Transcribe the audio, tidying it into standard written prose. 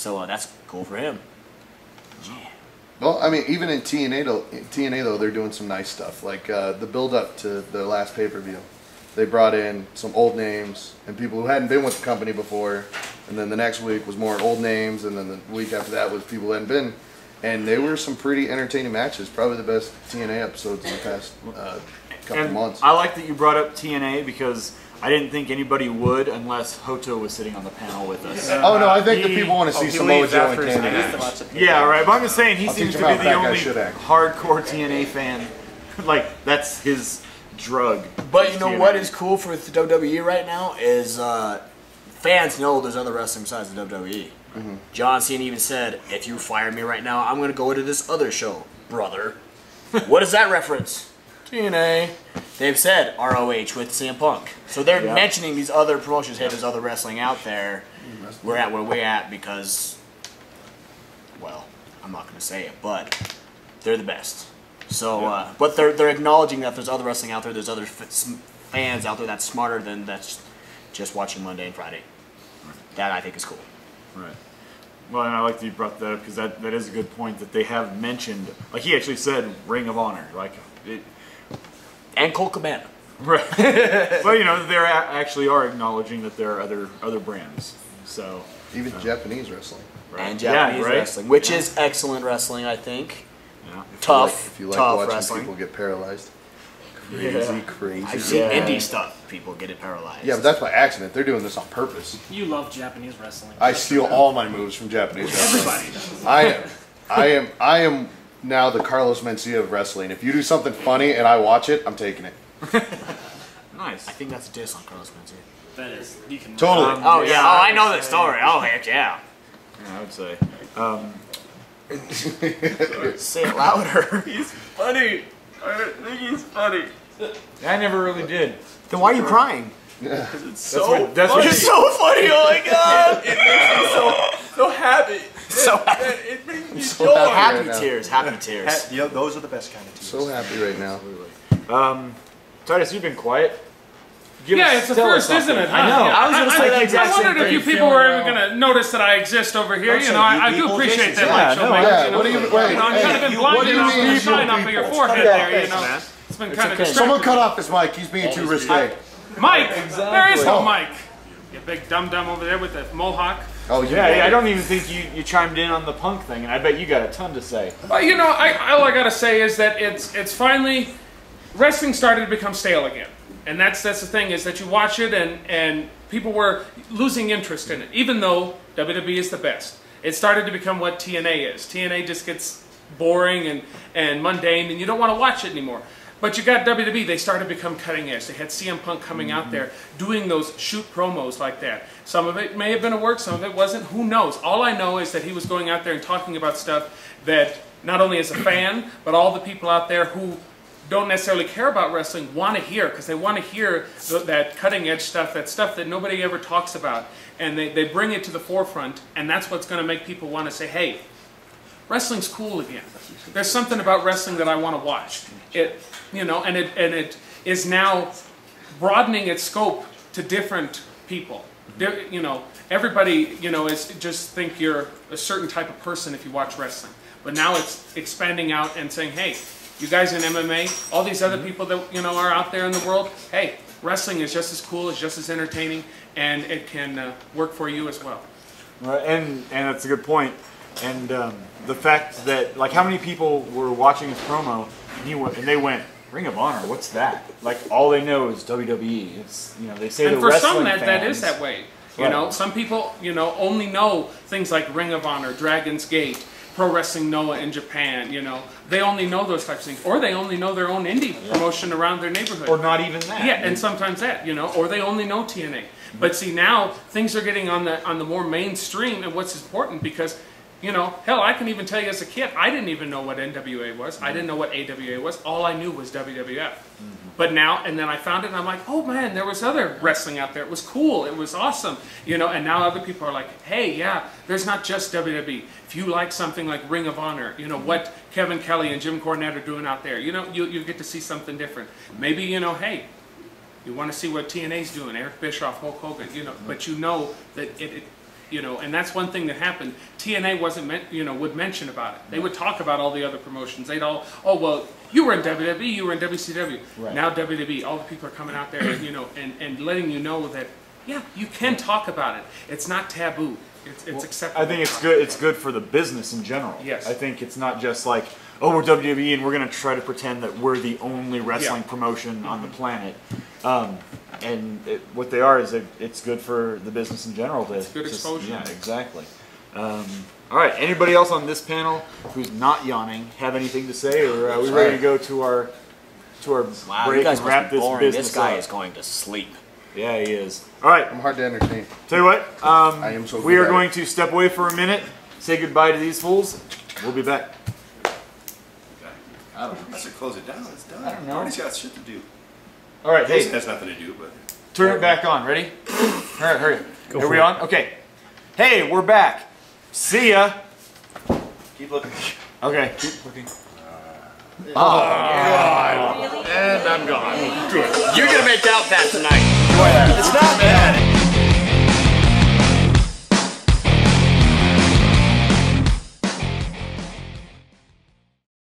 So that's cool for him. Yeah. Well, I mean, even in TNA though, they're doing some nice stuff. Like the build-up to the last pay-per-view, they brought in some old names and people who hadn't been with the company before. And then the next week was more old names, and then the week after that was people who hadn't been. And they were some pretty entertaining matches. Probably the best TNA episodes in the past couple months. I like that you brought up TNA because I didn't think anybody would unless Hoto was sitting on the panel with us. Oh no, I think the people want to see Samoa Joe and Candy. Yeah, right. But I'm just saying he seems to be the only act. hardcore TNA fan. Like that's his drug. But you know what is cool for the WWE right now is fans know there's other wrestling besides the WWE. Mm-hmm. John Cena even said, "If you fire me right now, I'm going to go to this other show, brother." What is that reference? TNA. They've said ROH with CM Punk. So they're mentioning these other promotions. Hey, there's other wrestling out there. We're at where we're at because, well, I'm not going to say it, but they're the best. So, but they're acknowledging that there's other wrestling out there. There's other fans out there that's smarter than that's just watching Monday and Friday. That I think is cool. Right. Well, and I like that you brought that up because that is a good point that they have mentioned. Like he actually said, Ring of Honor, like it, and Colt Cabana. Right. But you know, they actually are acknowledging that there are other brands. So even Japanese wrestling. Right. And Japanese wrestling, which is excellent wrestling, I think. Yeah. Tough. If you like tough watching wrestling. people get paralyzed. Crazy. I've seen indie stuff. People get it paralyzed. Yeah, but that's by accident. They're doing this on purpose. You love Japanese wrestling. I steal all my moves from Japanese wrestling. Everybody does. I am now the Carlos Mencia of wrestling. If you do something funny and I watch it, I'm taking it. Nice. I think that's a diss on Carlos Mencia. That is. You can. Totally. Oh yeah. Oh, I know that story. Oh heck yeah. Yeah, I would say. Say it louder. He's funny. I think he's funny. I never really did. Then why are you crying? Yeah. It's so funny. It's so funny. Oh my god. It makes me so happy. So happy. It makes me so joy. happy. Happy tears. Happy tears. You know, those are the best kind of tears. So happy right now. Titus, you've been quiet. It's the first, isn't it? I know. I was going to say that exact I same wondered if you thing. people were ever going to notice that I exist over here. You know, I do appreciate that light show. What do you? Wait, I've kind of been blinded off the shine off of your forehead there. You know, it's been kind of distracting. Someone cut off his mic. He's being too risque. Mike, there is no Mike. You big dum dum over there with the mohawk. Oh yeah, I don't even think you chimed in on the Punk thing, and I bet you got a ton to say. Well, you know, all I gotta say is that it's finally wrestling started to become stale again, and that's the thing is that you watch it and people were losing interest in it, even though WWE is the best. It started to become what TNA is. TNA just gets boring and mundane, and you don't want to watch it anymore. But you got WWE, they started to become cutting edge. They had CM Punk coming out there doing those shoot promos like that. Some of it may have been a work, some of it wasn't, who knows. All I know is that he was going out there and talking about stuff that not only as a fan, but all the people out there who don't necessarily care about wrestling want to hear, because they want to hear that cutting edge stuff, that stuff that nobody ever talks about. And they bring it to the forefront, and that's what's going to make people want to say, hey, wrestling's cool again. There's something about wrestling that I want to watch. You know, and it is now broadening its scope to different people. You know, everybody, you know, is just think you're a certain type of person if you watch wrestling. But now it's expanding out and saying, hey, you guys in MMA, all these other people that, you know, are out there in the world, hey, wrestling is just as cool, it's just as entertaining, and it can work for you as well. Right, and that's a good point. And the fact that, like, how many people were watching this promo and they went, Ring of Honor, what's that? Like, all they know is WWE. It's, you know, they say and the for wrestling some, fans. that is that way. You know, some people, you know, only know things like Ring of Honor, Dragon's Gate, Pro Wrestling Noah in Japan, you know. They only know those types of things. Or they only know their own indie promotion around their neighborhood. Or not even that. Yeah, and sometimes that, you know. Or they only know TNA. But see, now, things are getting on the more mainstream, and what's important, because, you know, hell, I can even tell you as a kid, I didn't even know what NWA was. I didn't know what AWA was. All I knew was WWF. But now, and then I found it, and I'm like, oh man, there was other wrestling out there. It was cool. It was awesome. You know, and now other people are like, hey, yeah, there's not just WWE. If you like something like Ring of Honor, you know, what Kevin Kelly and Jim Cornette are doing out there, you know, you get to see something different. Maybe, you know, hey, you want to see what TNA's doing, Eric Bischoff, Hulk Hogan, you know, but you know that You know, and that's one thing that happened. TNA wasn't, would mention about it. They would talk about all the other promotions. They'd all, oh well, you were in WWE, you were in WCW. Right. Now WWE, all the people are coming out there, and letting you know that, yeah, you can talk about it. It's not taboo. It's acceptable. I think it's good. It's good for the business in general. Yes. I think it's not just like, oh, we're WWE and we're going to try to pretend that we're the only wrestling promotion on the planet. What they are is it's good for the business in general. It's good exposure. Yeah, exactly. All right. Anybody else on this panel who's not yawning have anything to say, or are we ready to go to our Wow, break you guys and wrap must be this boring. business This guy up? is going to sleep. Yeah, he is. All right. I'm hard to entertain. Tell you what. I am so we good are at going it. to step away for a minute, say goodbye to these fools. We'll be back. I don't know. I should close it down. It's done. I don't know. Marty's got shit to do. All right. Jason Hey, has nothing to do, but turn it back on. Ready? Hurry. Are we on? Okay. Hey, we're back. See ya. keep looking. Okay. Keep looking. And I'm gone. Good. You're gonna make out that tonight. Enjoy that.